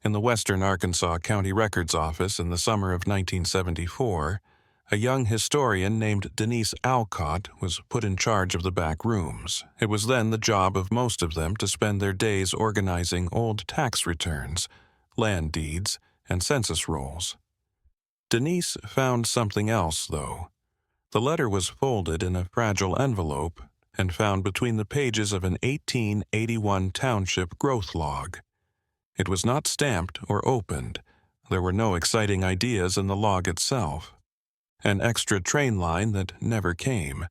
In the Western Arkansas County Records Office in the summer of 1974, a young historian named Denise Alcott was put in charge of the back rooms. It was then the job of most of them to spend their days organizing old tax returns, land deeds, and census rolls. Denise found something else, though. The letter was folded in a fragile envelope and found between the pages of an 1881 township growth log. It was not stamped or opened. There were no exciting ideas in the log itself. An extra train line that never came,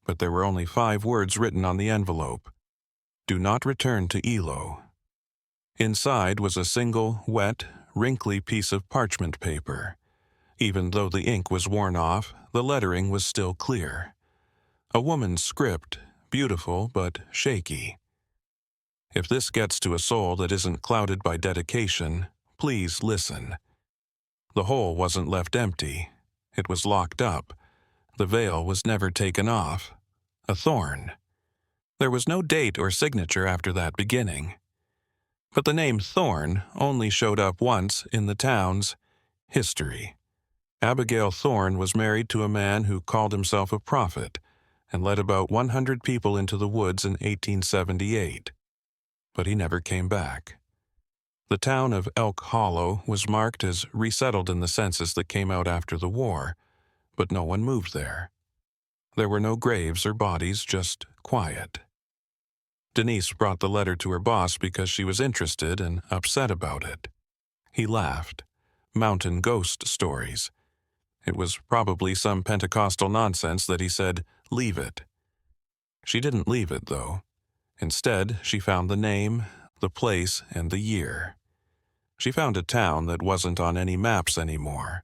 but there were only 5 words written on the envelope. Do not return to Elo. Inside was a single, wet, wrinkly piece of parchment paper. Even though the ink was worn off, the lettering was still clear. A woman's script, beautiful but shaky. If this gets to a soul that isn't clouded by dedication, please listen. The hole wasn't left empty. It was locked up. The veil was never taken off. A thorn. There was no date or signature after that beginning. But the name Thorn only showed up once in the town's history. Abigail Thorn was married to a man who called himself a prophet and led about 100 people into the woods in 1878. But he never came back. The town of Elk Hollow was marked as resettled in the census that came out after the war, but no one moved there. There were no graves or bodies, just quiet. Denise brought the letter to her boss because she was interested and upset about it. He laughed. Mountain ghost stories. It was probably some Pentecostal nonsense that he said, leave it. She didn't leave it, though. Instead, she found the name, the place, and the year. She found a town that wasn't on any maps anymore,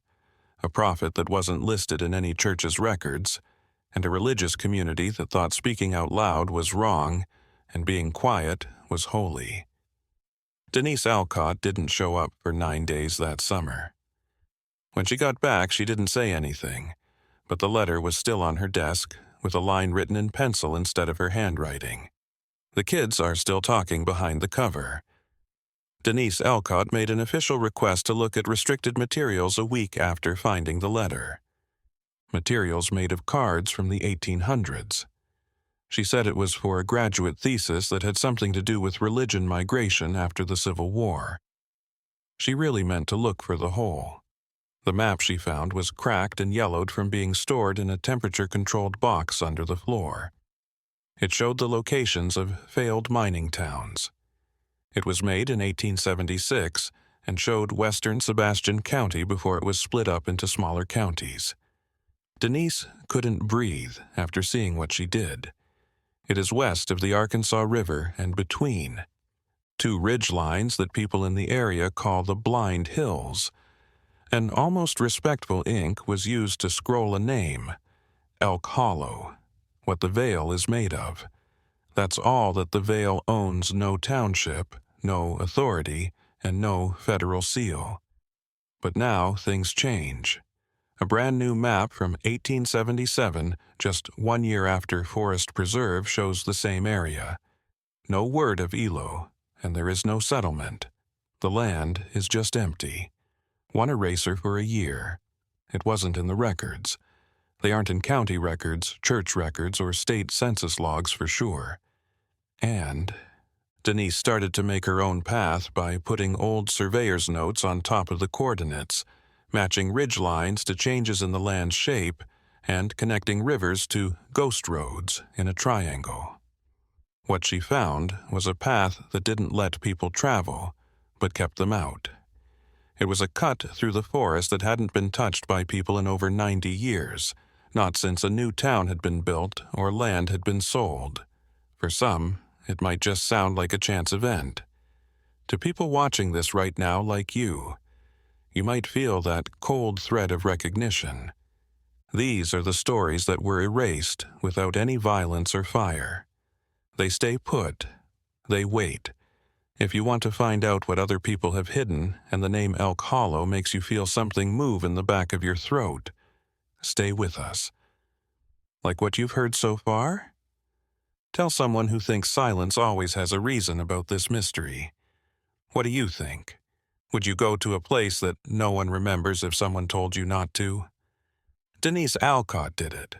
a prophet that wasn't listed in any church's records, and a religious community that thought speaking out loud was wrong and being quiet was holy. Denise Alcott didn't show up for 9 days that summer. When she got back, she didn't say anything, but the letter was still on her desk with a line written in pencil instead of her handwriting. The kids are still talking behind the cover. Denise Alcott made an official request to look at restricted materials a week after finding the letter. Materials made of cards from the 1800s. She said it was for a graduate thesis that had something to do with religion migration after the Civil War. She really meant to look for the hole. The map she found was cracked and yellowed from being stored in a temperature-controlled box under the floor. It showed the locations of failed mining towns. It was made in 1876 and showed western Sebastian County before it was split up into smaller counties. Denise couldn't breathe after seeing what she did. It is west of the Arkansas River and between 2 ridge lines that people in the area call the Blind Hills. An almost respectful ink was used to scroll a name, Elk Hollow, what the Vale is made of. That's all that the Vale owns: no township, no authority, and no federal seal. But now things change. A brand new map from 1877, just 1 year after Forest Preserve, shows the same area. No word of Elo, and there is no settlement. The land is just empty. 1 eraser for a year. It wasn't in the records. They aren't in county records, church records, or state census logs for sure. And Denise started to make her own path by putting old surveyor's notes on top of the coordinates, matching ridge lines to changes in the land's shape, and connecting rivers to ghost roads in a triangle. What she found was a path that didn't let people travel, but kept them out. It was a cut through the forest that hadn't been touched by people in over 90 years, not since a new town had been built or land had been sold. For some, it might just sound like a chance event. To people watching this right now like you might feel that cold thread of recognition. These are the stories that were erased without any violence or fire. They stay put. They wait. If you want to find out what other people have hidden and the name Elk Hollow makes you feel something move in the back of your throat, stay with us. Like what you've heard so far? Tell someone who thinks silence always has a reason about this mystery. What do you think? Would you go to a place that no one remembers if someone told you not to? Denise Alcott did it.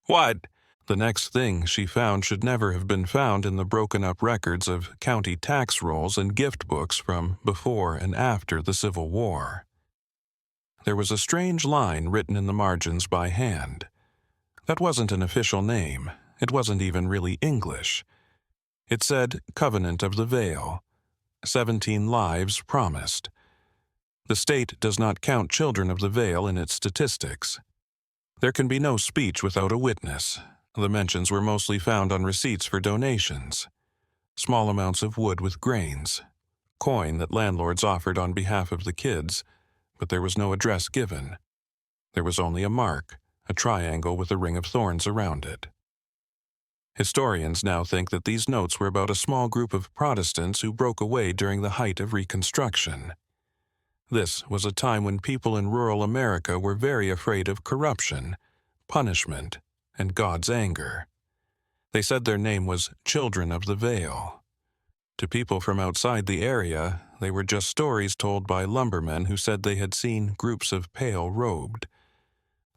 What? The next thing she found should never have been found in the broken-up records of county tax rolls and gift books from before and after the Civil War. There was a strange line written in the margins by hand. That wasn't an official name. It wasn't even really English. It said, Covenant of the Veil. 17 lives promised. The state does not count children of the Veil in its statistics. There can be no speech without a witness. The mentions were mostly found on receipts for donations. Small amounts of wood with grains. Coin that landlords offered on behalf of the kids, but there was no address given. There was only a mark, a triangle with a ring of thorns around it. Historians now think that these notes were about a small group of Protestants who broke away during the height of Reconstruction. This was a time when people in rural America were very afraid of corruption, punishment, and God's anger. They said their name was Children of the Veil. To people from outside the area, they were just stories told by lumbermen who said they had seen groups of pale-robed.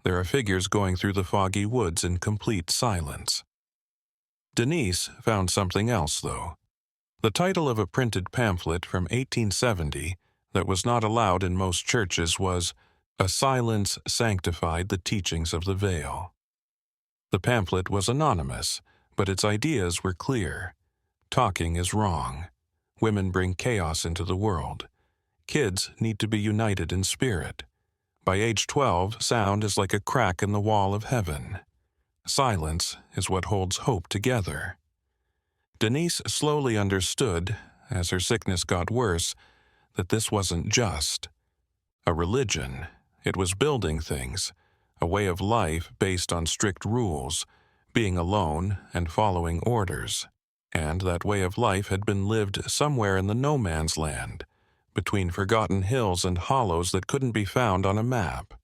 There are figures going through the foggy woods in complete silence. Denise found something else, though. The title of a printed pamphlet from 1870 that was not allowed in most churches was A Silence Sanctified the Teachings of the Veil. The pamphlet was anonymous, but its ideas were clear. Talking is wrong. Women bring chaos into the world. Kids need to be united in spirit. By age 12, sound is like a crack in the wall of heaven. Silence is what holds hope together. Denise slowly understood, as her sickness got worse, that this wasn't just a religion. It was building things, a way of life based on strict rules, being alone and following orders. And that way of life had been lived somewhere in the no-man's land, between forgotten hills and hollows that couldn't be found on a map.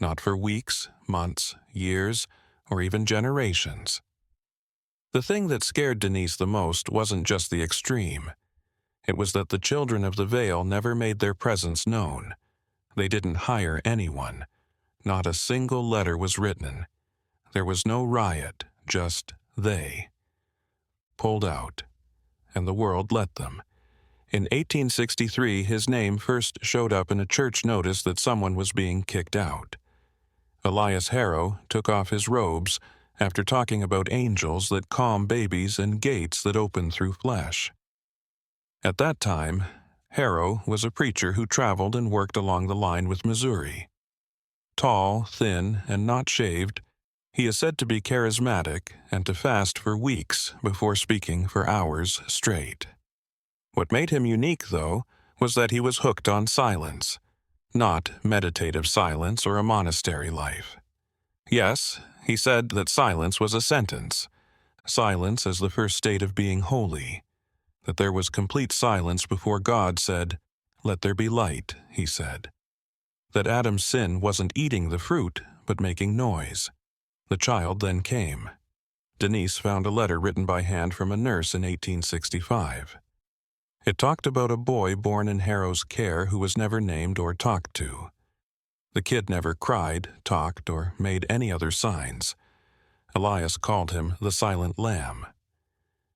Not for weeks, months, years, or even generations. The thing that scared Denise the most wasn't just the extreme. It was that the children of the Veil never made their presence known. They didn't hire anyone. Not a single letter was written. There was no riot, just they. Pulled out. And the world let them. In 1863, his name first showed up in a church notice that someone was being kicked out. Elias Harrow took off his robes after talking about angels that calm babies and gates that open through flesh. At that time, Harrow was a preacher who traveled and worked along the line with Missouri. Tall, thin, and not shaved, he is said to be charismatic and to fast for weeks before speaking for hours straight. What made him unique, though, was that he was hooked on silence. Not meditative silence or a monastery life. Yes, he said that silence was a sentence. Silence as the first state of being holy. That there was complete silence before God said, "Let there be light," he said. That Adam's sin wasn't eating the fruit, but making noise. The child then came. Denise found a letter written by hand from a nurse in 1865. It talked about a boy born in Harrow's care who was never named or talked to. The kid never cried, talked, or made any other signs. Elias called him the Silent Lamb.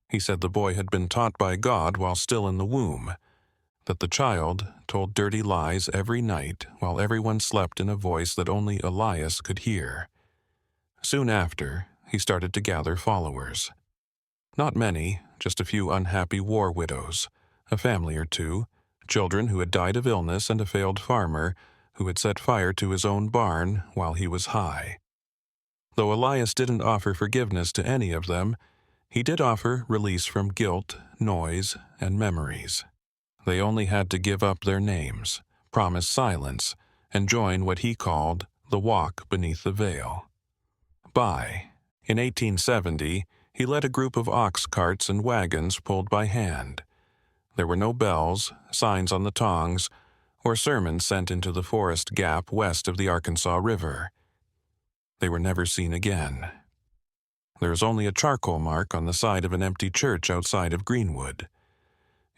He said the boy had been taught by God while still in the womb, that the child told dirty lies every night while everyone slept in a voice that only Elias could hear. Soon after, he started to gather followers. Not many, just a few unhappy war widows, a family or two, children who had died of illness, and a failed farmer who had set fire to his own barn while he was high. Though Elias didn't offer forgiveness to any of them, he did offer release from guilt, noise, and memories. They only had to give up their names, promise silence, and join what he called the walk beneath the veil. In 1870, he led a group of ox carts and wagons pulled by hand. There were no bells, signs on the tongs, or sermons sent into the forest gap west of the Arkansas River. They were never seen again. There is only a charcoal mark on the side of an empty church outside of Greenwood.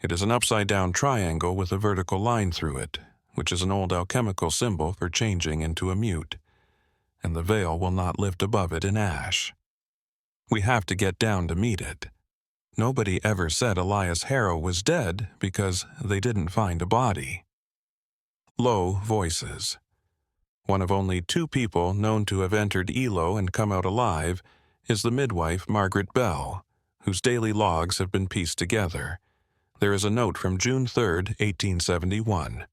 It is an upside-down triangle with a vertical line through it, which is an old alchemical symbol for changing into a mute, and the veil will not lift above it in ash. We have to get down to meet it. Nobody ever said Elias Harrow was dead because they didn't find a body. Low voices. One of only 2 people known to have entered Elo and come out alive is the midwife Margaret Bell, whose daily logs have been pieced together. There is a note from June 3, 1871.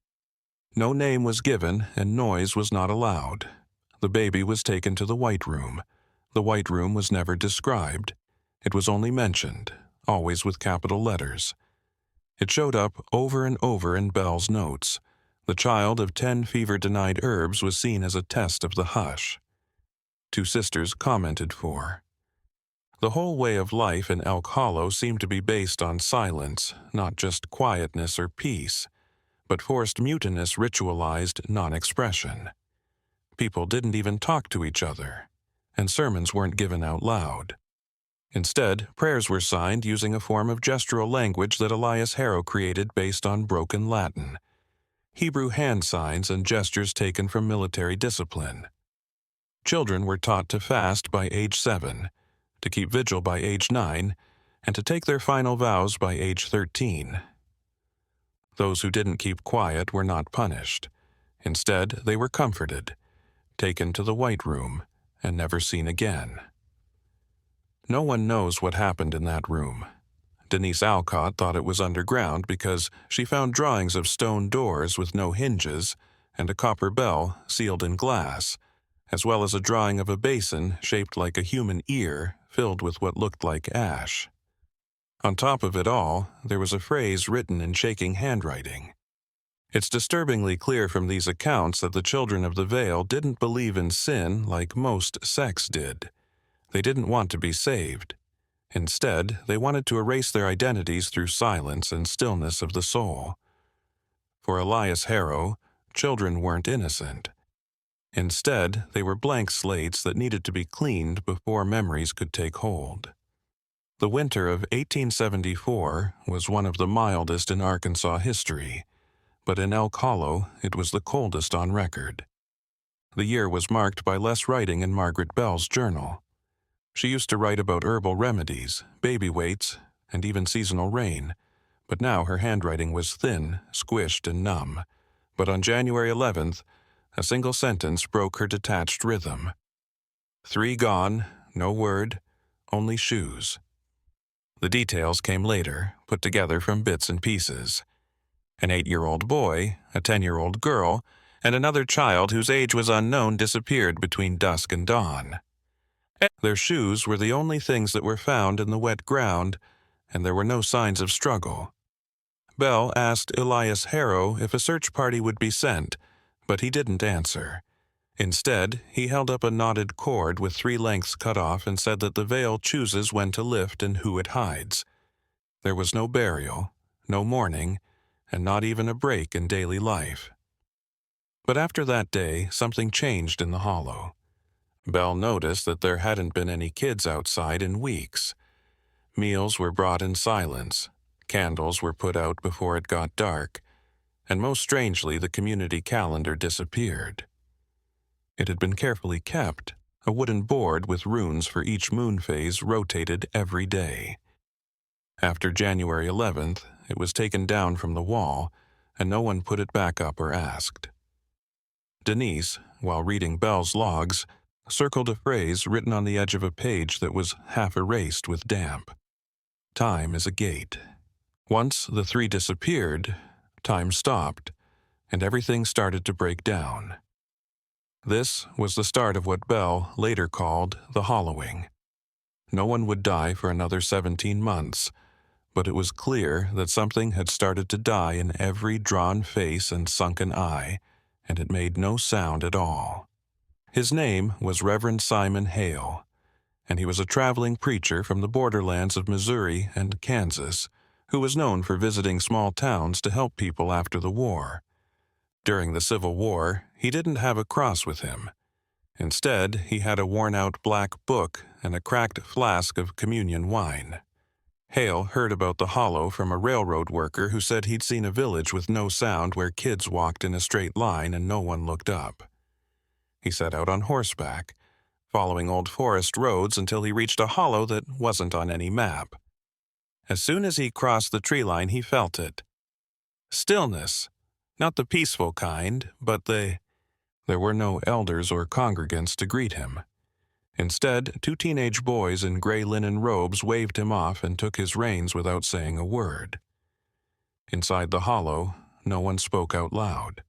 No name was given and noise was not allowed. The baby was taken to the White Room. The White Room was never described. It was only mentioned, always with capital letters. It showed up over and over in Bell's notes. The child of 10 fever-denied herbs was seen as a test of the hush. 2 sisters commented for. The whole way of life in Elk Hollow seemed to be based on silence, not just quietness or peace, but forced mutinous ritualized non-expression. People didn't even talk to each other, and sermons weren't given out loud. Instead, prayers were signed using a form of gestural language that Elias Harrow created based on broken Latin. Hebrew hand signs and gestures taken from military discipline. Children were taught to fast by age 7, to keep vigil by age 9, and to take their final vows by age 13. Those who didn't keep quiet were not punished. Instead, they were comforted, taken to the White Room, and never seen again. No one knows what happened in that room. Denise Alcott thought it was underground because she found drawings of stone doors with no hinges and a copper bell sealed in glass, as well as a drawing of a basin shaped like a human ear filled with what looked like ash. On top of it all, there was a phrase written in shaking handwriting. It's disturbingly clear from these accounts that the children of the Vale didn't believe in sin like most sects did. They didn't want to be saved. Instead, they wanted to erase their identities through silence and stillness of the soul. For Elias Harrow, children weren't innocent. Instead, they were blank slates that needed to be cleaned before memories could take hold. The winter of 1874 was one of the mildest in Arkansas history, but in Elk Hollow it was the coldest on record. The year was marked by less writing in Margaret Bell's journal. She used to write about herbal remedies, baby weights, and even seasonal rain, but now her handwriting was thin, squished, and numb. But on January 11th, a single sentence broke her detached rhythm. 3 gone, no word, only shoes. The details came later, put together from bits and pieces. An 8-year-old boy, a 10-year-old girl, and another child whose age was unknown disappeared between dusk and dawn. Their shoes were the only things that were found in the wet ground, and there were no signs of struggle. Bell asked Elias Harrow if a search party would be sent, but he didn't answer. Instead, he held up a knotted cord with 3 lengths cut off and said that the veil chooses when to lift and who it hides. There was no burial, no mourning, and not even a break in daily life. But after that day, something changed in the hollow. Bell noticed that there hadn't been any kids outside in weeks. Meals were brought in silence, candles were put out before it got dark, and most strangely the community calendar disappeared. It had been carefully kept, a wooden board with runes for each moon phase rotated every day. After January 11th, it was taken down from the wall, and no one put it back up or asked. Denise, while reading Bell's logs, circled a phrase written on the edge of a page that was half erased with damp. Time is a gate. Once the 3 disappeared, time stopped, and everything started to break down. This was the start of what Bell later called the hollowing. No one would die for another 17 months, but it was clear that something had started to die in every drawn face and sunken eye, and it made no sound at all. His name was Reverend Simon Hale, and he was a traveling preacher from the borderlands of Missouri and Kansas, who was known for visiting small towns to help people after the war. During the Civil War, he didn't have a cross with him. Instead, he had a worn-out black book and a cracked flask of communion wine. Hale heard about the hollow from a railroad worker who said he'd seen a village with no sound where kids walked in a straight line and no one looked up. He set out on horseback, following old forest roads until he reached a hollow that wasn't on any map. As soon as he crossed the tree line, he felt it. Stillness. Not the peaceful kind, but there were no elders or congregants to greet him. Instead, two teenage boys in gray linen robes waved him off and took his reins without saying a word. Inside the hollow, no one spoke out loud.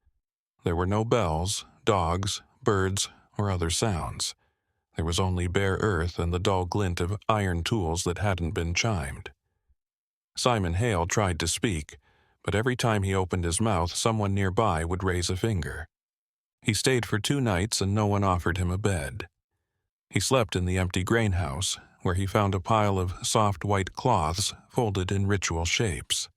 There were no bells, dogs, birds, or other sounds. There was only bare earth and the dull glint of iron tools that hadn't been chimed. Simon Hale tried to speak, but every time he opened his mouth, someone nearby would raise a finger. He stayed for 2 nights and no one offered him a bed. He slept in the empty grain house, where he found a pile of soft white cloths folded in ritual shapes.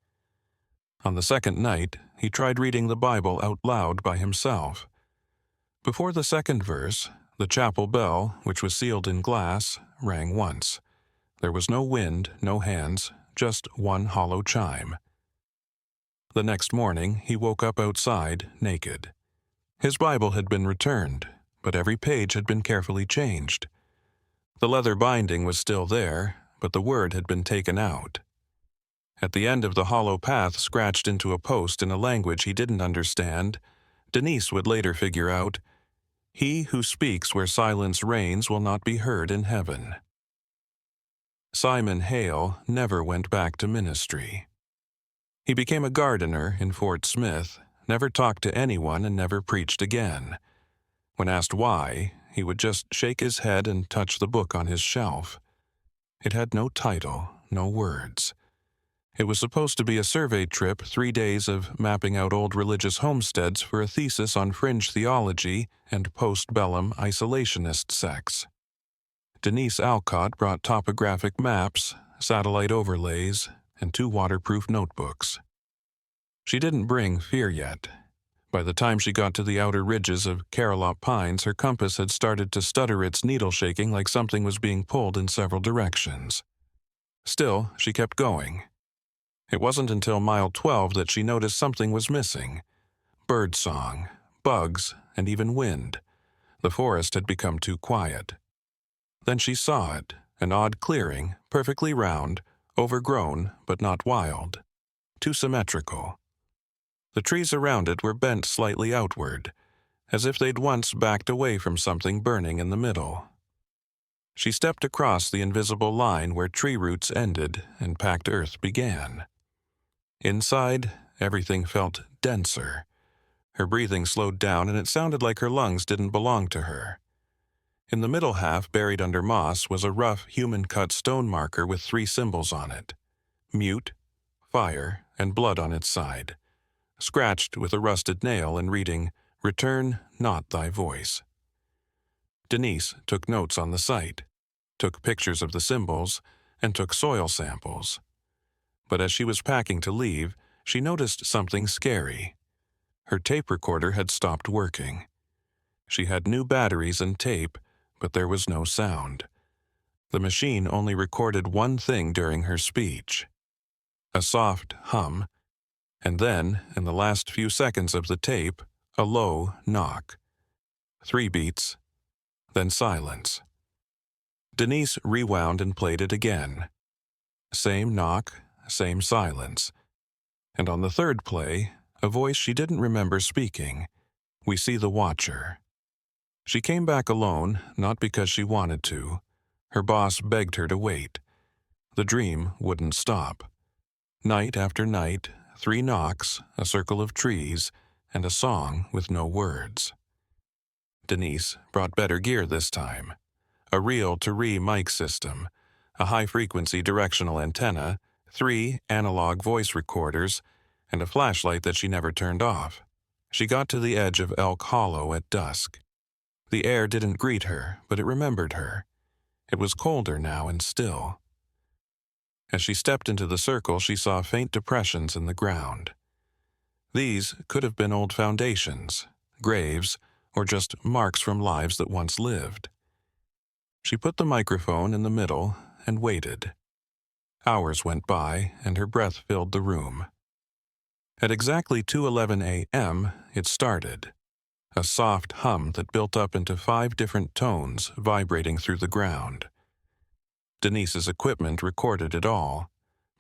On the second night, he tried reading the Bible out loud by himself. Before the second verse, the chapel bell, which was sealed in glass, rang once. There was no wind, no hands, just one hollow chime. The next morning, he woke up outside, naked. His Bible had been returned, but every page had been carefully changed. The leather binding was still there, but the word had been taken out. At the end of the hollow path scratched into a post in a language he didn't understand, Denise would later figure out, "He who speaks where silence reigns will not be heard in heaven." Simon Hale never went back to ministry. He became a gardener in Fort Smith, never talked to anyone, and never preached again. When asked why, he would just shake his head and touch the book on his shelf. It had no title, no words. It was supposed to be a survey trip, 3 days of mapping out old religious homesteads for a thesis on fringe theology and post-bellum isolationist sects. Denise Alcott brought topographic maps, satellite overlays, and 2 waterproof notebooks. She didn't bring fear yet. By the time she got to the outer ridges of Carolop Pines, her compass had started to stutter its needle shaking like something was being pulled in several directions. Still, she kept going. It wasn't until mile 12 that she noticed something was missing. Birdsong, bugs, and even wind. The forest had become too quiet. Then she saw it, an odd clearing, perfectly round, overgrown but not wild. Too symmetrical. The trees around it were bent slightly outward, as if they'd once backed away from something burning in the middle. She stepped across the invisible line where tree roots ended and packed earth began. Inside, everything felt denser. Her breathing slowed down and it sounded like her lungs didn't belong to her. In the middle half, buried under moss, was a rough, human-cut stone marker with 3 symbols on it: mute, fire, and blood on its side, scratched with a rusted nail and reading, "Return not thy voice." Denise took notes on the site, took pictures of the symbols, and took soil samples. But as she was packing to leave, she noticed something scary. Her tape recorder had stopped working. She had new batteries and tape, but there was no sound. The machine only recorded one thing during her speech: a soft hum, and then, in the last few seconds of the tape, a low knock. 3 beats, then silence. Denise rewound and played it again. Same knock, same silence. And on the third play, a voice she didn't remember speaking: "We see the Watcher." She came back alone, not because she wanted to. Her boss begged her to wait. The dream wouldn't stop. Night after night, 3 knocks, a circle of trees, and a song with no words. Denise brought better gear this time. A reel-to-reel mic system, a high-frequency directional antenna, 3 analog voice recorders, and a flashlight that she never turned off. She got to the edge of Elk Hollow at dusk. The air didn't greet her, but it remembered her. It was colder now and still. As she stepped into the circle, she saw faint depressions in the ground. These could have been old foundations, graves, or just marks from lives that once lived. She put the microphone in the middle and waited. Hours went by, and her breath filled the room. At exactly 2:11 a.m., it started, a soft hum that built up into 5 different tones vibrating through the ground. Denise's equipment recorded it all,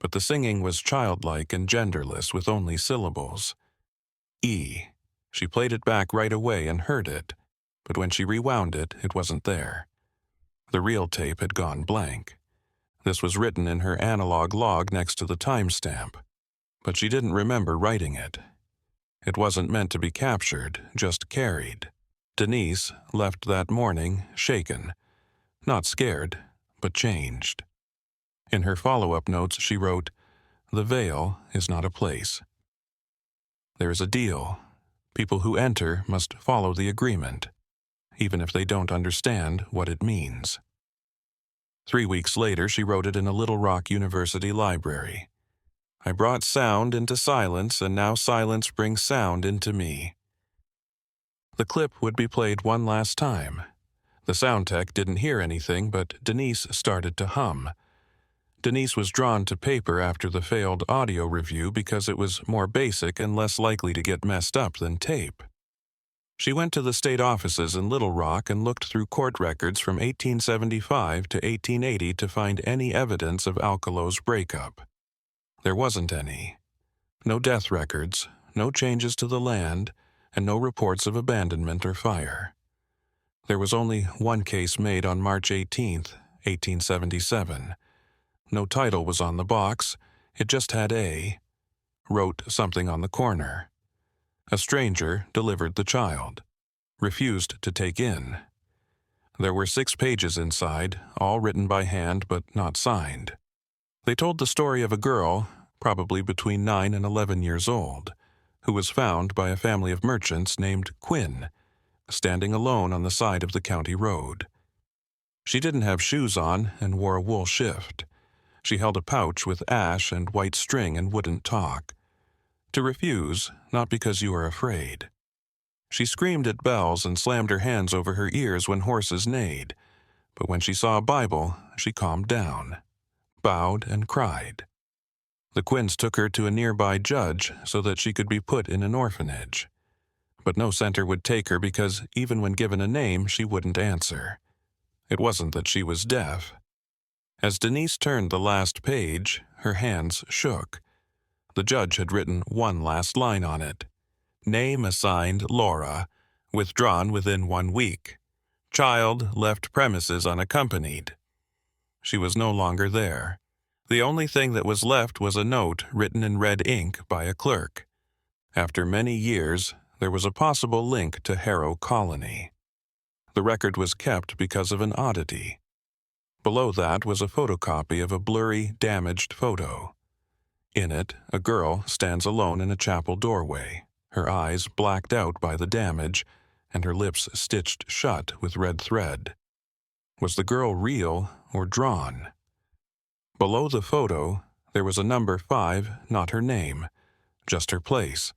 but the singing was childlike and genderless with only syllables. E. She played it back right away and heard it, but when she rewound it, it wasn't there. The real tape had gone blank. This was written in her analog log next to the timestamp, but she didn't remember writing it. It wasn't meant to be captured, just carried. Denise left that morning shaken, not scared, but changed. In her follow-up notes, she wrote, "The veil is not a place. There is a deal. People who enter must follow the agreement, even if they don't understand what it means." 3 weeks later, she wrote it in a Little Rock University library. "I brought sound into silence, and now silence brings sound into me." The clip would be played one last time. The sound tech didn't hear anything, but Denise started to hum. Denise was drawn to paper after the failed audio review because it was more basic and less likely to get messed up than tape. She went to the state offices in Little Rock and looked through court records from 1875 to 1880 to find any evidence of Alcalo's breakup. There wasn't any. No death records, no changes to the land, and no reports of abandonment or fire. There was only one case made on March 18, 1877. No title was on the box, it just had A. Wrote something on the corner. A stranger delivered the child. Refused to take in. There were 6 pages inside, all written by hand but not signed. They told the story of a girl, probably between 9 and 11 years old, who was found by a family of merchants named Quinn, standing alone on the side of the county road. She didn't have shoes on and wore a wool shift. She held a pouch with ash and white string and wouldn't talk. To refuse, not because you are afraid. She screamed at bells and slammed her hands over her ears when horses neighed, but when she saw a Bible, she calmed down, bowed and cried. The Quinns took her to a nearby judge so that she could be put in an orphanage. But no center would take her because even when given a name, she wouldn't answer. It wasn't that she was deaf. As Denise turned the last page, her hands shook. The judge had written one last line on it. Name assigned Laura, withdrawn within 1 week. Child left premises unaccompanied. She was no longer there. The only thing that was left was a note written in red ink by a clerk. After many years, there was a possible link to Harrow Colony. The record was kept because of an oddity. Below that was a photocopy of a blurry, damaged photo. In it, a girl stands alone in a chapel doorway, her eyes blacked out by the damage, and her lips stitched shut with red thread. Was the girl real or drawn? Below the photo, there was a number 5, not her name, just her place.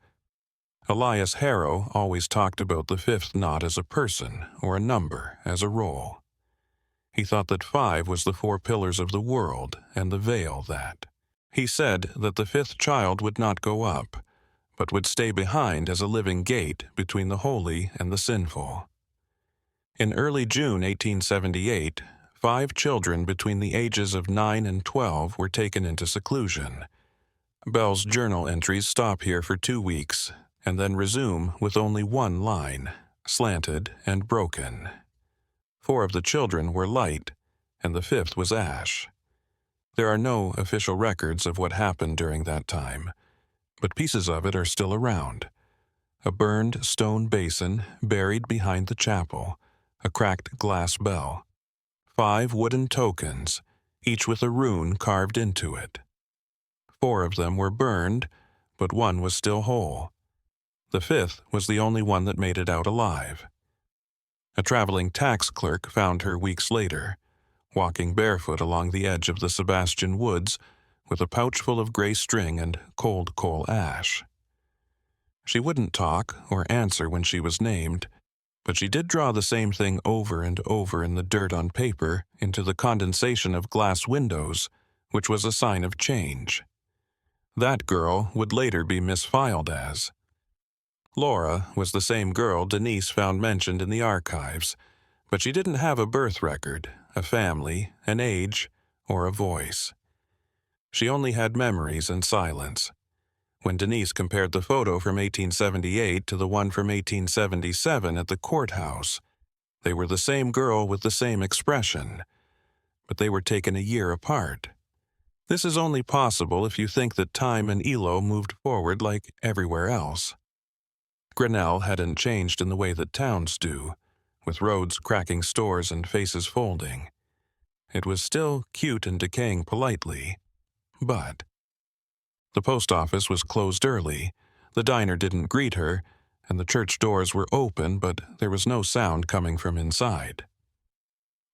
Elias Harrow always talked about the 5th knot as a person or a number as a role. He thought that 5 was the 4 pillars of the world and the veil that. He said that the 5th child would not go up, but would stay behind as a living gate between the holy and the sinful. In early June 1878, 5 children between the ages of 9 and 12 were taken into seclusion. Bell's journal entries stop here for 2 weeks, and then resume with only one line, slanted and broken. 4 of the children were light, and the 5th was ash. There are no official records of what happened during that time, but pieces of it are still around. A burned stone basin buried behind the chapel, a cracked glass bell, 5 wooden tokens, each with a rune carved into it. 4 of them were burned, but 1 was still whole. The 5th was the only one that made it out alive. A traveling tax clerk found her weeks later, walking barefoot along the edge of the Sebastian Woods with a pouch full of gray string and cold coal ash. She wouldn't talk or answer when she was named, but she did draw the same thing over and over in the dirt on paper into the condensation of glass windows which was a sign of change. That girl would later be misfiled as. Laura was the same girl Denise found mentioned in the archives, but she didn't have a birth record, a family, an age, or a voice. She only had memories and silence. When Denise compared the photo from 1878 to the one from 1877 at the courthouse, they were the same girl with the same expression, but they were taken a year apart. This is only possible if you think that time in Elo moved forward like everywhere else. Grinnell hadn't changed in the way that towns do, with roads cracking stores and faces folding. It was still cute and decaying politely, but the post office was closed early, the diner didn't greet her, and the church doors were open, but there was no sound coming from inside.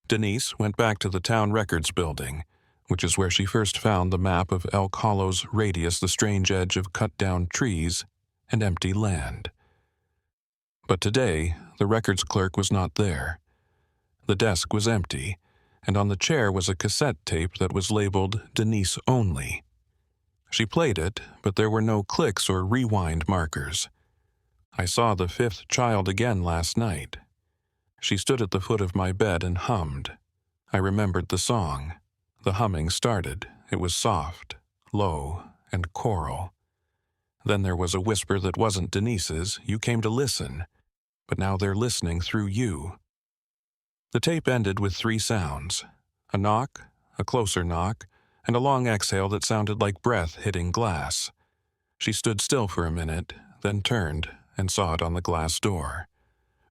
Denise went back to the town records building, which is where she first found the map of Elk Hollow's radius, the strange edge of cut-down trees and empty land. But today, the records clerk was not there. The desk was empty, and on the chair was a cassette tape that was labeled Denise Only. She played it, but there were no clicks or rewind markers. I saw the fifth child again last night. She stood at the foot of my bed and hummed. I remembered the song. The humming started. It was soft, low, and choral. Then there was a whisper that wasn't Denise's. You came to listen, but now they're listening through you. The tape ended with 3 sounds: a knock, a closer knock, and a long exhale that sounded like breath hitting glass. She stood still for a minute, then turned and saw it on the glass door,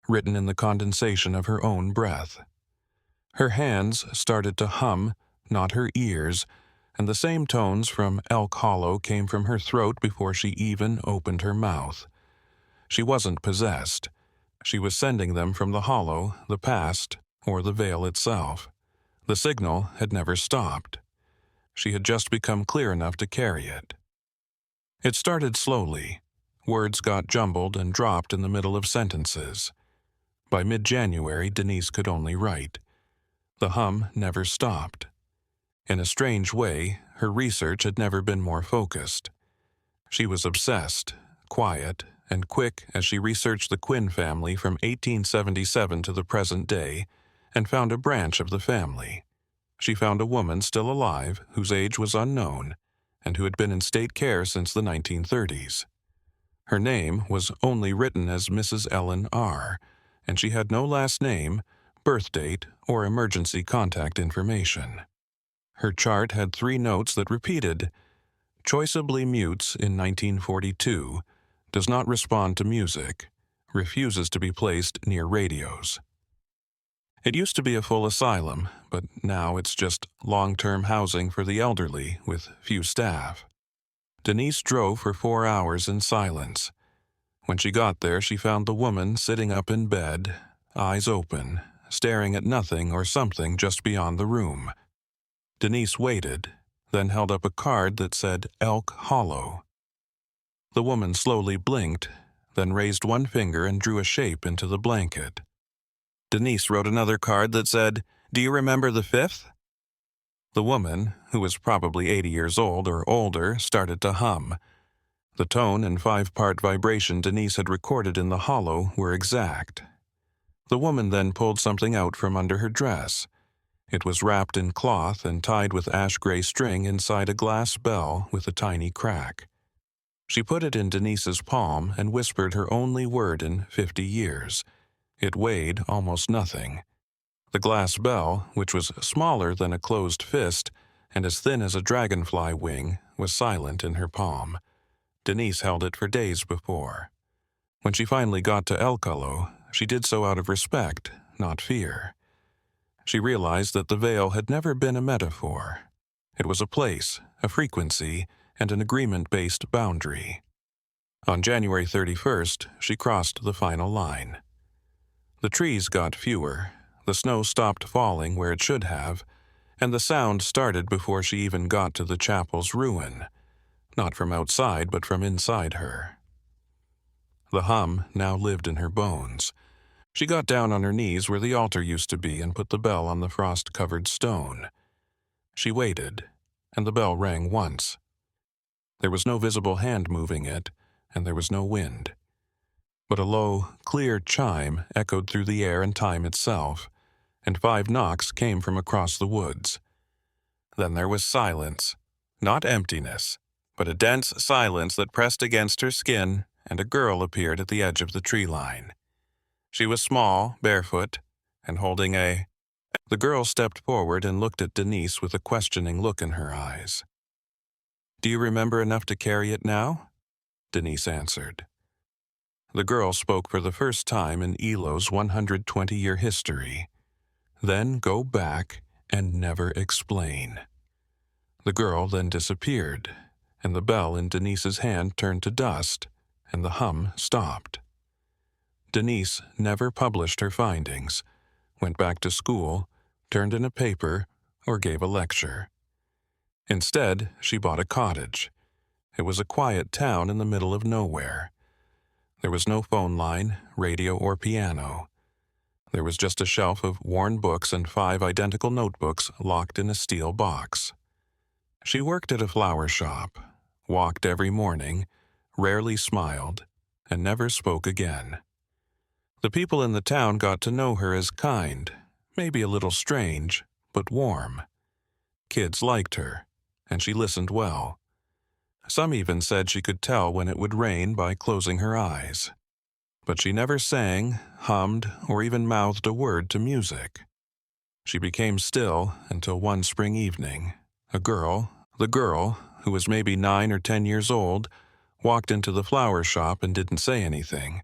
written in the condensation of her own breath. Her hands started to hum, not her ears, and the same tones from Elk Hollow came from her throat before she even opened her mouth. She wasn't possessed. She was sending them from the hollow, the past, or the veil itself. The signal had never stopped. She had just become clear enough to carry it. It started slowly. Words got jumbled and dropped in the middle of sentences. By mid-January, Denise could only write. The hum never stopped. In a strange way, her research had never been more focused. She was obsessed, quiet, and quick as she researched the Quinn family from 1877 to the present day and found a branch of the family. She found a woman still alive whose age was unknown and who had been in state care since the 1930s. Her name was only written as Mrs. Ellen R., and she had no last name, birth date, or emergency contact information. Her chart had 3 notes that repeated: choiceably mutes in 1942, does not respond to music, refuses to be placed near radios. It used to be a full asylum, but now it's just long-term housing for the elderly with few staff. Denise drove for 4 hours in silence. When she got there, she found the woman sitting up in bed, eyes open, staring at nothing or something just beyond the room. Denise waited, then held up a card that said Elk Hollow. The woman slowly blinked, then raised one finger and drew a shape into the blanket. Denise wrote another card that said, "Do you remember the 5th?" The woman, who was probably 80 years old or older, started to hum. The tone and 5-part vibration Denise had recorded in the hollow were exact. The woman then pulled something out from under her dress. It was wrapped in cloth and tied with ash-gray string inside a glass bell with a tiny crack. She put it in Denise's palm and whispered her only word in 50 years. It weighed almost nothing. The glass bell, which was smaller than a closed fist and as thin as a dragonfly wing, was silent in her palm. Denise held it for days before. When she finally got to Elkullo, she did so out of respect, not fear. She realized that the veil had never been a metaphor. It was a place, a frequency, and an agreement-based boundary. On January 31st, she crossed the final line. The trees got fewer, the snow stopped falling where it should have, and the sound started before she even got to the chapel's ruin, not from outside but from inside her. The hum now lived in her bones. She got down on her knees where the altar used to be and put the bell on the frost-covered stone. She waited, and the bell rang once. There was no visible hand moving it, and there was no wind. But a low, clear chime echoed through the air and time itself, and 5 knocks came from across the woods. Then there was silence, not emptiness, but a dense silence that pressed against her skin, and a girl appeared at the edge of the tree line. She was small, barefoot, and holding a... The girl stepped forward and looked at Denise with a questioning look in her eyes. "Do you remember enough to carry it now?" Denise answered. The girl spoke for the first time in Elo's 120-year history. Then go back and never explain. The girl then disappeared, and the bell in Denise's hand turned to dust, and the hum stopped. Denise never published her findings, went back to school, turned in a paper, or gave a lecture. Instead, she bought a cottage. It was a quiet town in the middle of nowhere. There was no phone line, radio, or piano. There was just a shelf of worn books and 5 identical notebooks locked in a steel box. She worked at a flower shop, walked every morning, rarely smiled, and never spoke again. The people in the town got to know her as kind, maybe a little strange, but warm. Kids liked her, and she listened well. Some even said she could tell when it would rain by closing her eyes. But she never sang, hummed, or even mouthed a word to music. She became still until one spring evening, the girl, who was maybe 9 or 10 years old, walked into the flower shop and didn't say anything.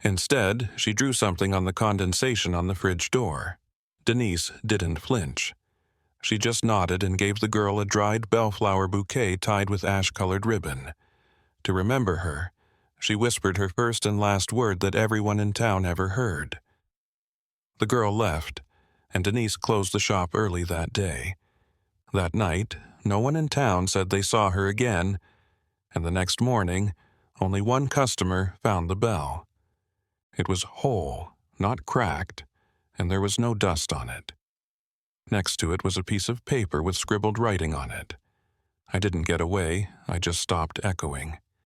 Instead, she drew something on the condensation on the fridge door. Denise didn't flinch. She just nodded and gave the girl a dried bellflower bouquet tied with ash-colored ribbon. To remember her, she whispered her first and last word that everyone in town ever heard. The girl left, and Denise closed the shop early that day. That night, no one in town said they saw her again, and the next morning, only one customer found the bell. It was whole, not cracked, and there was no dust on it. Next to it was a piece of paper with scribbled writing on it. I didn't get away, I just stopped echoing.